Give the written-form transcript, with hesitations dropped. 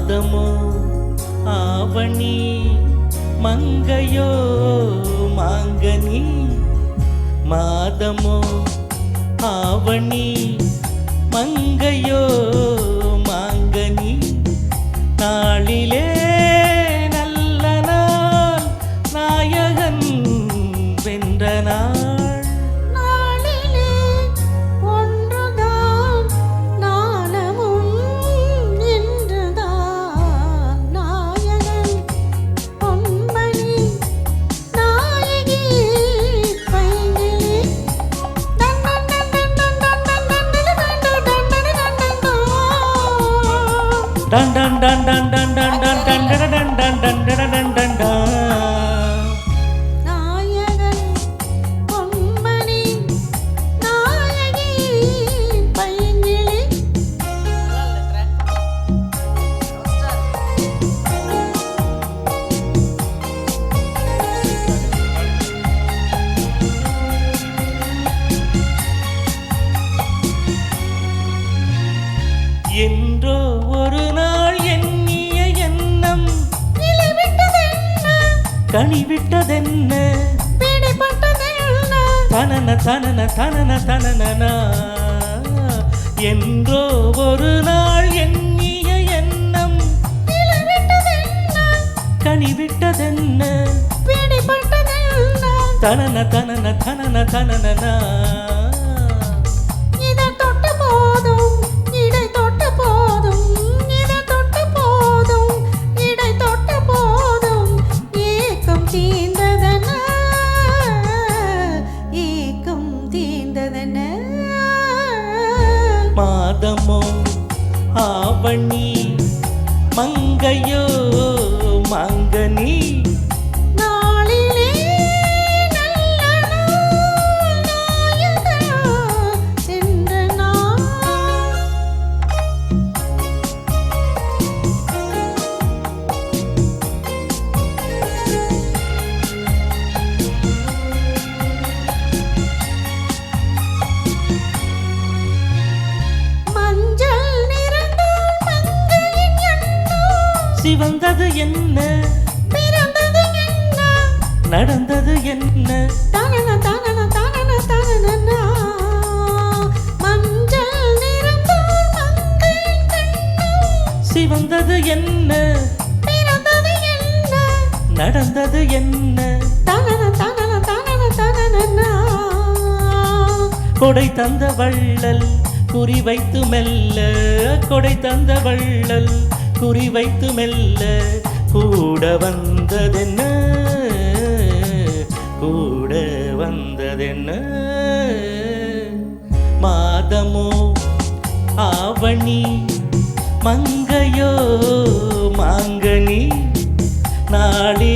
மாதமோ ஆவணி மங்கையோ மாங்கனி மாதமோ ஆவணி மங்கையோ மாங்கனி நாளிலே நல்ல நாள் நாயகன் வென்ற நாள் done done done done done done done done done done done done done done நாயகன் பொன்மணி நாயகி பைங்கிளி என்றோ ஒரு நாள் எண்ணிய எண்ணம் கனிவிட்டதென்ன தனன தனன தனன தனனா என்றோ ஒரு நாள் எண்ணிய எண்ணம் கனிவிட்டதென்ன தனன தனன தனன தனனா மாதமோ ஆவணி மங்கையோ மாங்கனி நாளிலே நல்ல நாள் நாயகன் வென்ற நாள் சிவந்தது என்ன பிறந்தது என்ன நடந்தது என்ன தனன தனன தனன தனனா மஞ்சள் நிறந்தால் மங்கையின் கண்ணு சிவந்தது என்ன பிறந்தது என்ன நடந்தது என்ன தனன தனன தனன தனனா கொடை தந்த வள்ளல் குறி வைத்து மெல்ல கொடை தந்த வள்ளல் குறி வைத்து மெல்ல கூட வந்ததென்ன கூட வந்ததென்ன மாதமோ ஆவணி மங்கையோ மாங்கனி நாளி